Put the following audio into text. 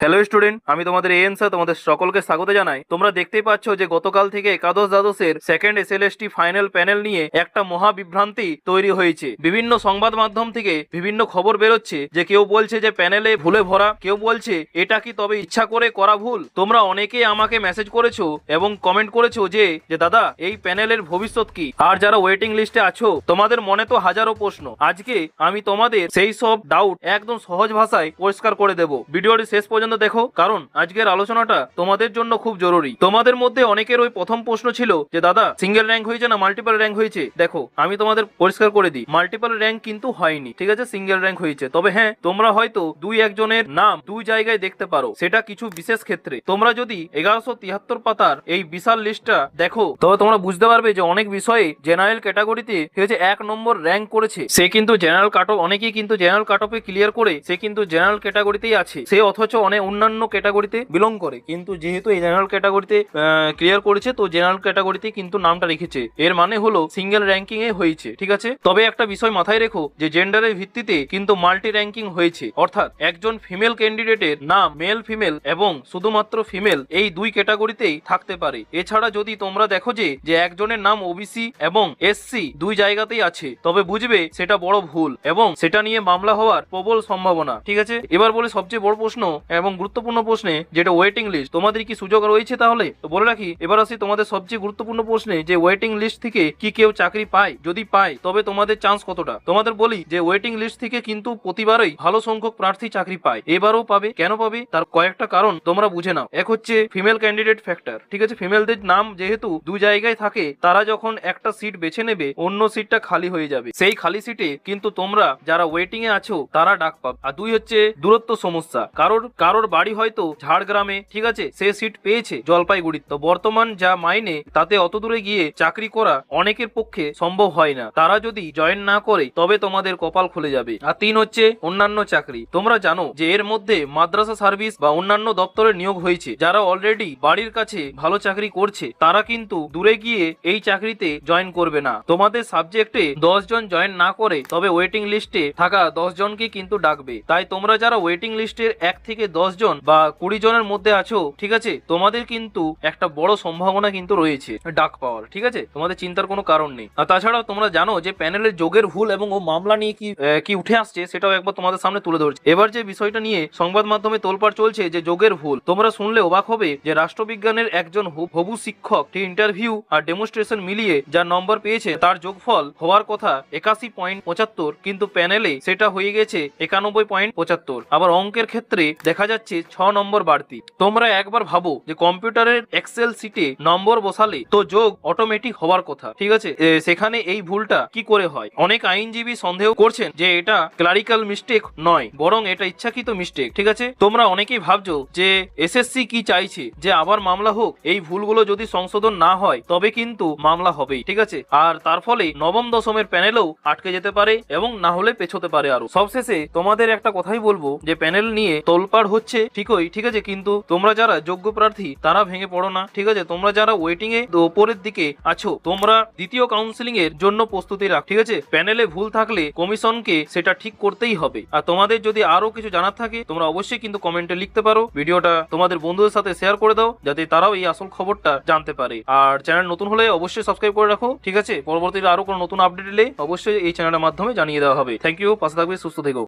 Hello student, আমি তোমাদের AN sir তোমাদের সকলকে স্বাগত জানাই। তোমরা দেখতেই পাচ্ছ যে গতকাল থেকে একাদশ দ্বাদশের সেকেন্ড এসএলএসটি ফাইনাল প্যানেল নিয়ে একটা মহা বিভ্রান্তি তৈরি হয়েছে। বিভিন্ন সংবাদ মাধ্যম থেকে বিভিন্ন খবর বেরোচ্ছে যে কেউ বলছে যে প্যানেলে ভুলে ভরা, কেউ বলছে এটা কি তবে ইচ্ছা করে করা ভুল। তোমরা অনেকেই আমাকে মেসেজ করেছো এবং কমেন্ট করেছো যে দাদা এই প্যানেলের ভবিষ্যৎ কি, আর যারা ওয়েটিং লিস্টে আছো তোমাদের মনে তো হাজারো প্রশ্ন। আজকে আমি তোমাদের সেই সব ডাউট একদম সহজ ভাষায় পরিষ্কার করে দেব। ভিডিওটি শেষ পর্যন্ত দেখো, কারণ আজকের আলোচনাটা তোমাদের জন্য খুব জরুরি। তোমাদের মধ্যে অনেকের ওই প্রথম প্রশ্ন ছিল যে দাদা সিঙ্গেল র্যাঙ্ক হয়েছে না মাল্টিপল র্যাঙ্ক হয়েছে। দেখো আমি তোমাদের পরিষ্কার করে দিই, মাল্টিপল র্যাঙ্ক কিন্তু হয়নি, ঠিক আছে, সিঙ্গেল র্যাঙ্ক হয়েছে। তবে হ্যাঁ, তোমরা হয়তো দুই একজনের নাম দুই জায়গায় দেখতে পারো, সেটা কিছু বিশেষ ক্ষেত্রে। তোমরা যদি 1173 পাতার এই বিশাল লিস্টটা দেখো তবে তোমরা বুঝতে পারবে যে অনেক বিষয়ে জেনারেল ক্যাটাগরিতে হচ্ছে 1 নম্বর র্যাঙ্ক করেছে। সে কিন্তু জেনারেল কাট অফ, অনেকেই কিন্তু জেনারেল কাট অফে ক্লিয়ার করে সে কিন্তু জেনারেল ক্যাটাগরিতেই আছে, সে অথচ অনেক অন্যান্য ক্যাটাগরিতে বিলং করে, কিন্তু যেহেতু এই জেনারেল ক্যাটাগরিতে ক্লিয়ার করেছে তো জেনারেল ক্যাটাগরিতে কিন্তু নামটা রেখেছে। এর মানে হলো সিঙ্গেল র্যাঙ্কিং এ হয়েছে, ঠিক আছে। তবে একটা বিষয় মাথায় রেখো যে জেন্ডারের ভিত্তিতে কিন্তু মাল্টি র্যাঙ্কিং হয়েছে, অর্থাৎ একজন ফিমেল ক্যান্ডিডেটের নাম মেল ফিমেল এবং শুধুমাত্র ফিমেল এই দুই ক্যাটাগরিতেই থাকতে পারে। এছাড়া যদি তোমরা দেখো যে একজনের নাম ওবিসি এবং এসসি দুই জায়গাতেই আছে, তবে বুঝবে সেটা বড় ভুল এবং সেটা নিয়ে মামলা হওয়ার প্রবল সম্ভাবনা, ঠিক আছে। এবার বলে সবচেয়ে বড় প্রশ্ন এবং গুরুত্বপূর্ণ প্রশ্নে, যেটা ওয়েটিং লিস্ট, তোমাদের কি সুযোগ রয়েছে? তাহলে তো বলে রাখি, এবার আসি তোমাদের সবচেয়ে গুরুত্বপূর্ণ প্রশ্নে যে ওয়েটিং লিস্ট থেকে কি কেউ চাকরি পায়, যদি পায় তবে তোমাদের চান্স কতটা। তোমাদের বলি যে ওয়েটিং লিস্ট থেকে কিন্তু প্রতিবারই ভালো সংখ্যক প্রার্থী চাকরি পায়, এবারও পাবে। কেন পাবে তার কয়েকটা কারণ তোমরা বুঝে নাও। এক হচ্ছে ফিমেল ক্যান্ডিডেট ফ্যাক্টর, ঠিক আছে। ফিমেলদের নাম যেহেতু দুই জায়গায় থাকে, তারা যখন একটা সিট বেছে নেবে অন্য সিটটা খালি হয়ে যাবে, সেই খালি সিটে কিন্তু তোমরা যারা ওয়েটিং এ আছো তারা ডাক পাবে। আর দুই হচ্ছে দূরত্ব সমস্যা, কারোর বাড়ি হয়তো ঝাড়গ্রামে, ঠিক আছে, সে সিট পেয়েছে জলপাইগুড়ি, তো বর্তমান যা মাইনে তাতে অত দূরে গিয়ে চাকরি করা অনেকের পক্ষে সম্ভব হয় না, তারা যদি জয়েন না করে তবে তোমাদের কপাল খুলে যাবে। আর তিন হচ্ছে অন্যান্য চাকরি। তোমরা জানো যে এর মধ্যে মাদ্রাসা সার্ভিস বা অন্যান্য দপ্তরে নিয়োগ হয়েছে, যারা অলরেডি বাড়ির কাছে ভালো চাকরি করছে তারা কিন্তু দূরে গিয়ে এই চাকরিতে জয়েন করবে না। তোমাদের সাবজেক্টে 10 জন জয়েন না করে তবে ওয়েটিং লিস্টে থাকা 10 জনকে কিন্তু ডাকবে। তাই তোমরা যারা ওয়েটিং লিস্টের 1 থেকে 10 জন বা 20 জনের মধ্যে আছো, ঠিক আছে, তোমাদের কিন্তু একটা বড় সম্ভাবনা কিন্তু রয়েছে ডাক পাওয়ার, ঠিক আছে, তোমাদের চিন্তার কোনো কারণ নেই। আর তাছাড়াও তোমরা জানো যে প্যানেলের যোগের ভুল এবং ও মামলা নিয়ে কি উঠে আসছে সেটাও একবার তোমাদের সামনে তুলে ধরছে। এবার যে বিষয়টা নিয়ে সংবাদ মাধ্যমে তোলপাড় চলছে যে যোগের ভুল, তোমরা শুনলে অবাক হবে যে রাষ্ট্রবিজ্ঞানের একজন হবু শিক্ষক ইন্টারভিউ আর ডেমনস্ট্রেশন মিলিয়ে যা নম্বর পেয়েছে তার যোগফল হওয়ার কথা 81.75, কিন্তু প্যানেলে সেটা হয়ে গেছে 91.75। আবার অঙ্কের ক্ষেত্রে দেখা যাচ্ছে 6 নম্বর বাড়তি। তোমরা একবার ভাবো যে কম্পিউটারের এক্সেল সিটে নম্বর বসালে তো যোগ অটোমেটিক হওয়ার কথা, ঠিক আছে, সেখানে এই ভুলটা কি করে হয়? অনেক আইনজীবী সন্দেহ করছেন যে এটা ক্লারিক্যাল মিস্টেক নয়, বরং এটা ইচ্ছাকৃত মিস্টেক, ঠিক আছে। তোমরা অনেকেই ভাবছো যে এসএসসি কি চাইছে যে আবার মামলা হোক, এই ভুলগুলো যদি সংশোধন না হয় তবে কিন্তু মামলা হবেই, ঠিক আছে। আর তার ফলে নবম দশমের প্যানেলেও আটকে যেতে পারে এবং না হলে পেছোতে পারে আরো। সবশেষে তোমাদের একটা কথাই বলবো যে প্যানেল নিয়ে তোলপাড় হচ্ছে ঠিকই, ঠিক আছে, কিন্তু তোমরা যারা যোগ্য প্রার্থী তারা ভেঙে পড়ো না, ঠিক আছে। তোমরা যারা ওয়েটিং এ উপরের দিকে আছো তোমরা দ্বিতীয় কাউন্সিলিং এর জন্য প্রস্তুতি রাখ, ঠিক আছে। প্যানেলে ভুল থাকলে কমিশনকে সেটা ঠিক করতেই হবে। আর তোমাদের যদি আরো কিছু জানার থাকে তোমরা অবশ্যই কিন্তু কমেন্টে লিখতে পারো। ভিডিওটা তোমাদের বন্ধুদের সাথে শেয়ার করে দাও যাতে তারাও এই আসল খবরটা জানতে পারে। আর চ্যানেল নতুন হলে অবশ্যই সাবস্ক্রাইব করে রাখো, ঠিক আছে। পরবর্তীতে আরো কোনো নতুন আপডেট এলে অবশ্যই এই চ্যানেলের মাধ্যমে জানিয়ে দেওয়া হবে। থ্যাংক ইউ, পাশে থাকবে, সুস্থ থেকো।